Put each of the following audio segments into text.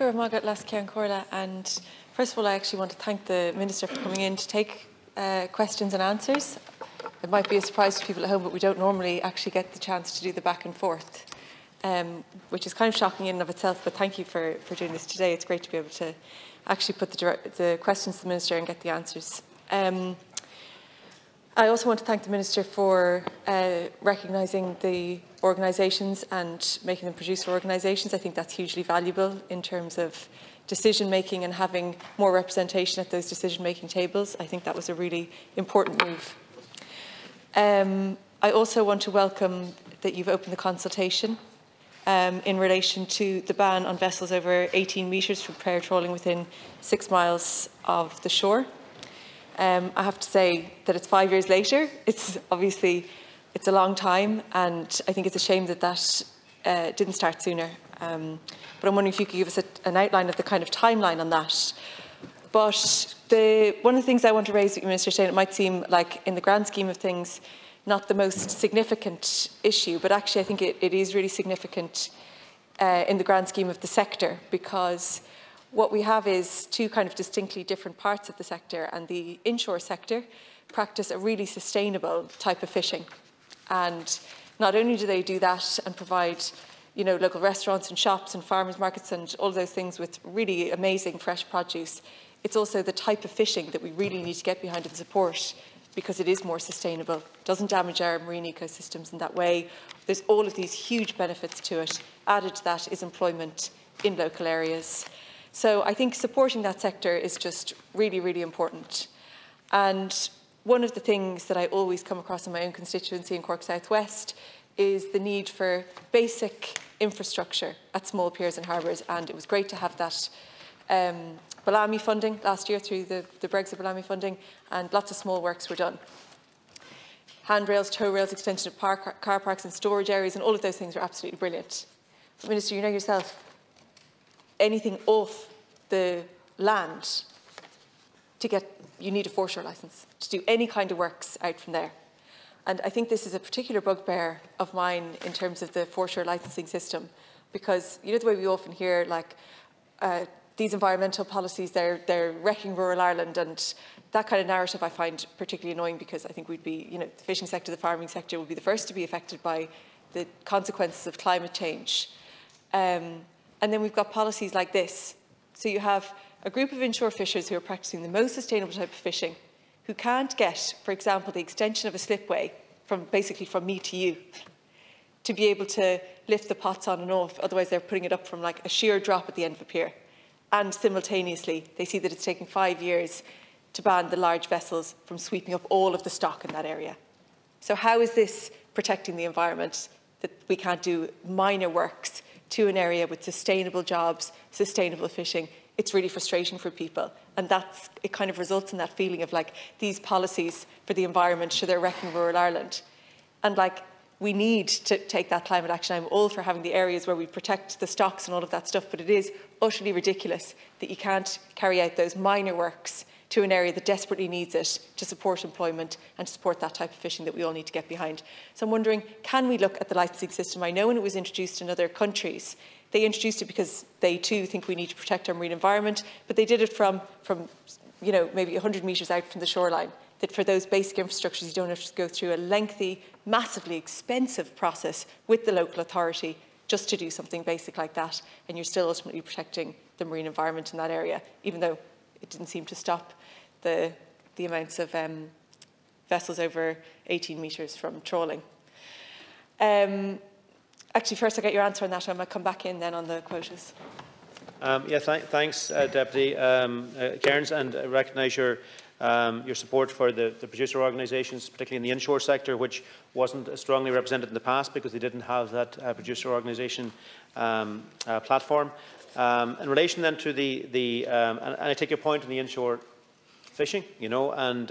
Gur Margaret Lascian Corla, and first of all I actually want to thank the Minister for coming in to take questions and answers. It might be a surprise to people at home, but we don't normally actually get the chance to do the back and forth, which is kind of shocking in and of itself, but thank you for doing this today. It's great to be able to actually put the questions to the Minister and get the answers. I also want to thank the Minister for recognising the organisations and making them producer organisations. I think that's hugely valuable in terms of decision making and having more representation at those decision making tables. I think that was a really important move. I also want to welcome that you've opened the consultation in relation to the ban on vessels over 18 metres from Pier trawling within 6 miles of the shore. I have to say that it's 5 years later. It's a long time, and I think it's a shame that that didn't start sooner. But I'm wondering if you could give us an outline of the kind of timeline on that. But one of the things I want to raise with you, Minister Shane, it might seem like in the grand scheme of things not the most significant issue, but actually I think it is really significant in the grand scheme of the sector, because what we have is two kind of distinctly different parts of the sector, and the inshore sector practice a really sustainable type of fishing. And not only do they do that and provide, you know, local restaurants and shops and farmers markets and all those things with really amazing fresh produce, it's also the type of fishing that we really need to get behind and support, because it is more sustainable, doesn't damage our marine ecosystems in that way. There's all of these huge benefits to it. Added to that is employment in local areas. So I think supporting that sector is just really, really important. And one of the things that I always come across in my own constituency in Cork South West is the need for basic infrastructure at small piers and harbours, and it was great to have that Bellamy funding last year through the Brexit Bellamy funding, and lots of small works were done. Handrails, tow rails, extension of car parks and storage areas, and all of those things are absolutely brilliant. But Minister, you know yourself, anything off the land, you need a foreshore licence to do any kind of works out from there. And I think this is a particular bugbear of mine in terms of the foreshore licensing system, because you know the way we often hear like these environmental policies, they're wrecking rural Ireland, and that kind of narrative I find particularly annoying, because I think we'd be, you know, the fishing sector, the farming sector will be the first to be affected by the consequences of climate change. And then we've got policies like this. So you have a group of inshore fishers who are practicing the most sustainable type of fishing, who can't get, for example, the extension of a slipway basically from me to you, to be able to lift the pots on and off. Otherwise, they're putting it up from like a sheer drop at the end of a pier. And simultaneously, they see that it's taking 5 years to ban the large vessels from sweeping up all of the stock in that area. So how is this protecting the environment, that we can't do minor works to an area with sustainable jobs, sustainable fishing? It's really frustrating for people. And it kind of results in that feeling of like these policies for the environment, they're wrecking rural Ireland. And like, we need to take that climate action. I'm all for having the areas where we protect the stocks and all of that stuff, but it is utterly ridiculous that you can't carry out those minor works to an area that desperately needs it to support employment and to support that type of fishing that we all need to get behind. So I'm wondering, can we look at the licensing system? I know when it was introduced in other countries, they introduced it because they too think we need to protect our marine environment, but they did it from you know, maybe 100 metres out from the shoreline. That for those basic infrastructures, you don't have to go through a lengthy, massively expensive process with the local authority just to do something basic like that, and you're still ultimately protecting the marine environment in that area, even though it didn't seem to stop the amounts of vessels over 18 metres from trawling. Actually, first I'll get your answer on that. I might come back in then on the quotas. Thanks, Deputy Cairns, and I recognise your support for the producer organisations, particularly in the inshore sector, which wasn't as strongly represented in the past because they didn't have that producer organisation platform. In relation then to and I take your point on the inshore fishing, you know, and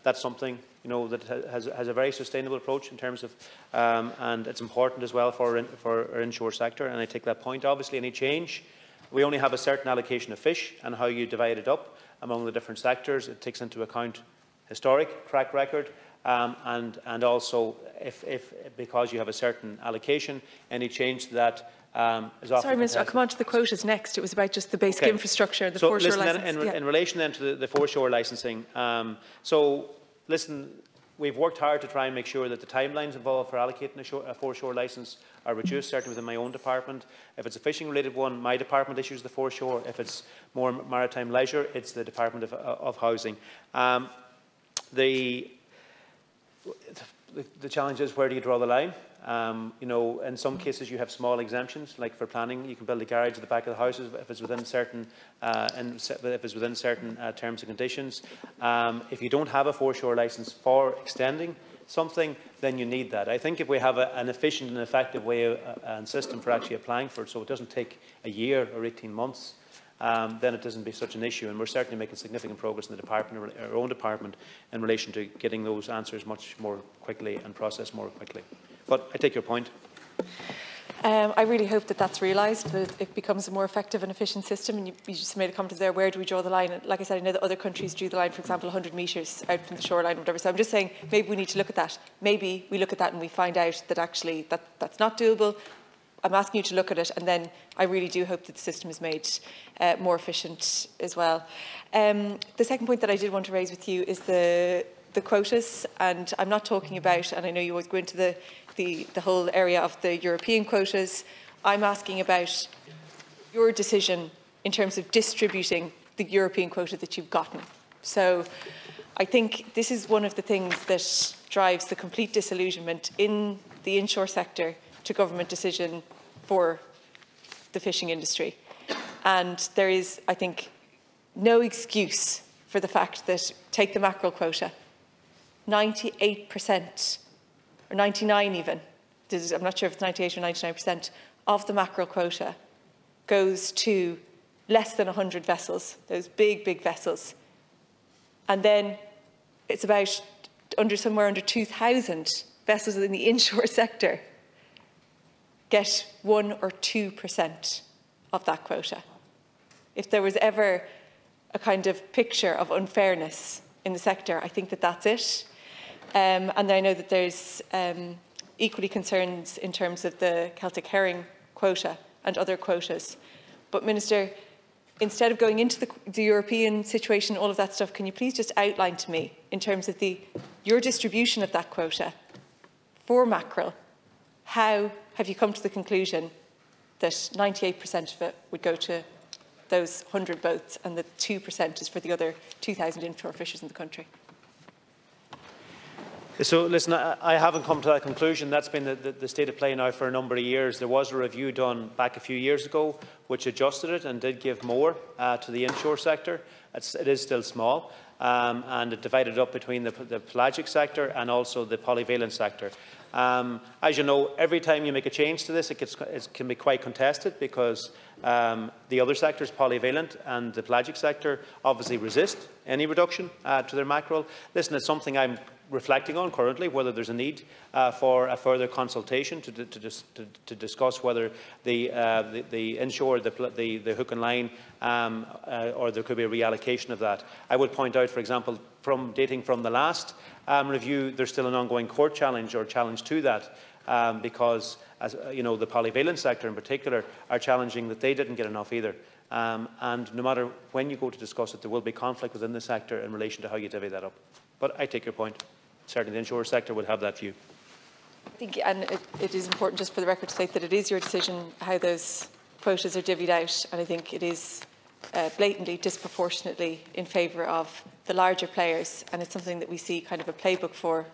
that's something, you know, that has a very sustainable approach in terms of, and it's important as well for our inshore sector, and I take that point. Obviously, any change, we only have a certain allocation of fish, and how you divide it up among the different sectors, it takes into account historic track record, and also if because you have a certain allocation, any change to that Sorry, Minister, I'll come on to the quotas next. It was about just the basic infrastructure, the foreshore licence. In relation then to the foreshore licensing, we've worked hard to try and make sure that the timelines involved for allocating a foreshore licence are reduced, certainly within my own department. If it's a fishing-related one, my department issues the foreshore. If it's more maritime leisure, it's the Department of Housing. The challenge is, where do you draw the line? In some cases you have small exemptions, like for planning, you can build a garage at the back of the house if it's within certain terms and conditions. If you don't have a foreshore licence for extending something, then you need that. I think if we have an efficient and effective way and system for actually applying for it, so it doesn't take a year or 18 months, then it doesn't be such an issue. And we're certainly making significant progress in the department, our own department, in relation to getting those answers much more quickly and processed more quickly. But I take your point. I really hope that that's realised, that it becomes a more effective and efficient system. And you just made a comment there, where do we draw the line? And like I said, I know that other countries drew the line, for example, 100 metres out from the shoreline or whatever. So I'm just saying, maybe we need to look at that. Maybe we look at that and we find out that actually that's not doable. I'm asking you to look at it, and then I really do hope that the system is made more efficient as well. The second point that I did want to raise with you is the quotas, and I'm not talking about, and I know you always go into the whole area of the European quotas. I'm asking about your decision in terms of distributing the European quota that you've gotten. So I think this is one of the things that drives the complete disillusionment in the inshore sector to government decision for the fishing industry. And there is, I think, no excuse for the fact that, take the mackerel quota, 98%, or 99 even, I'm not sure if it's 98 or 99% of the mackerel quota goes to less than 100 vessels, those big, big vessels. And then it's about somewhere under 2,000 vessels in the inshore sector get 1 or 2% of that quota. If there was ever a kind of picture of unfairness in the sector, I think that that's it. And I know that there's equally concerns in terms of the Celtic herring quota and other quotas. But Minister, instead of going into the European situation, all of that stuff, can you please just outline to me, in terms of your distribution of that quota for mackerel, how have you come to the conclusion that 98% of it would go to those 100 boats and that 2% is for the other 2,000 inshore fishers in the country? So, listen, I haven't come to that conclusion. That's been the state of play now for a number of years. There was a review done back a few years ago which adjusted it and did give more to the inshore sector. It is still small, and it divided up between the pelagic sector and also the polyvalent sector. As you know, every time you make a change to this, it can be quite contested, because the other sectors, polyvalent and the pelagic sector, obviously resist any reduction to their mackerel. Listen, it's something I'm reflecting on currently, whether there's a need for a further consultation to discuss whether the inshore, the hook and line, or there could be a reallocation of that. I would point out, for example, dating from the last review, there's still an ongoing court challenge to that, because, as you know, the polyvalent sector in particular are challenging that they didn't get enough either. And no matter when you go to discuss it, there will be conflict within the sector in relation to how you divvy that up. But I take your point. Certainly the inshore sector would have that view. I think, and it is important just for the record to state that it is your decision how those quotas are divvied out, and I think it is blatantly, disproportionately in favour of the larger players, and it's something that we see kind of a playbook for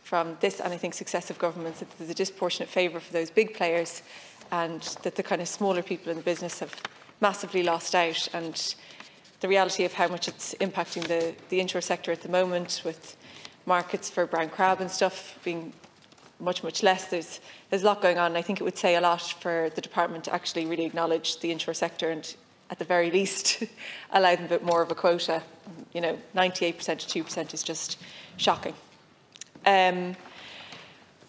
from this and I think successive governments, that there's a disproportionate favour for those big players, and that the kind of smaller people in the business have massively lost out. And the reality of how much it's impacting the inshore sector at the moment, with markets for brown crab and stuff being much, much less. There's a lot going on, and I think it would say a lot for the department to actually really acknowledge the inshore sector and, at the very least, allow them a bit more of a quota. 98% to 2% is just shocking. I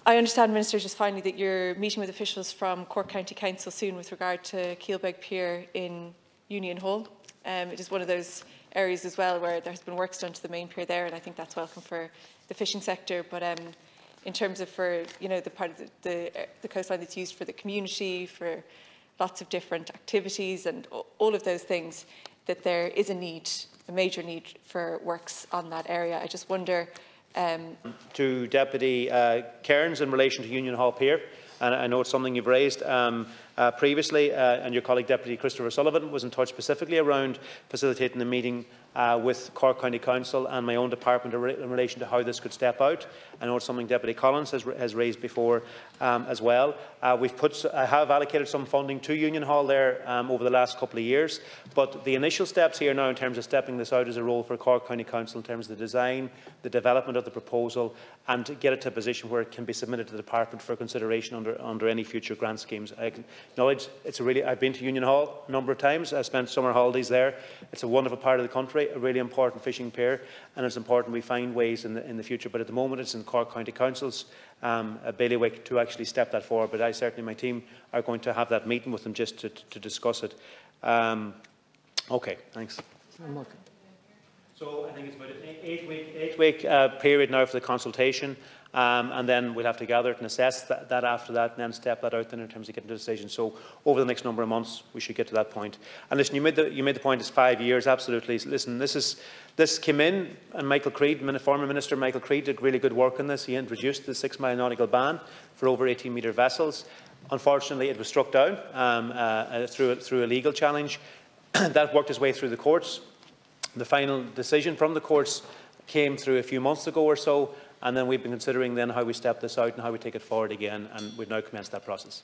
understand, Minister, just finally, that you're meeting with officials from Cork County Council soon with regard to Keelbeg Pier in Union Hall. It is one of those areas as well where there has been works done to the main pier there, and I think that's welcome for the fishing sector. But in terms of, for the part of the coastline that's used for the community, for lots of different activities and all of those things, that there is a major need for works on that area. I just wonder... To Deputy Cairns in relation to Union Hall Pier, and I know it's something you've raised previously, and your colleague Deputy Christopher Sullivan was in touch specifically around facilitating the meeting with Cork County Council and my own department in relation to how this could step out. I know it's something Deputy Collins has raised before as well. I have allocated some funding to Union Hall there over the last couple of years, but the initial steps here now in terms of stepping this out is a role for Cork County Council in terms of the design, the development of the proposal, and to get it to a position where it can be submitted to the department for consideration under any future grant schemes. I acknowledge I've been to Union Hall a number of times. I spent summer holidays there. It's a wonderful part of the country, a really important fishing pier, and it's important we find ways in the future. But at the moment, it's in Cork County Council's bailiwick to actually step that forward. But I certainly, my team, are going to have that meeting with them just to discuss it. Okay, thanks. So I think it's about an eight-week period now for the consultation, and then we'll have to gather it and assess that after that, and then step that out then in terms of getting to a decision. So over the next number of months, we should get to that point. And listen, you made the point it's 5 years. Absolutely. Listen, this came in, and Michael Creed, former Minister Michael Creed, did really good work on this. He introduced the 6-mile nautical ban for over 18-metre vessels. Unfortunately, it was struck down through a legal challenge. That worked its way through the courts. The final decision from the courts came through a few months ago or so, and then we've been considering then how we step this out and how we take it forward again, and we've now commenced that process.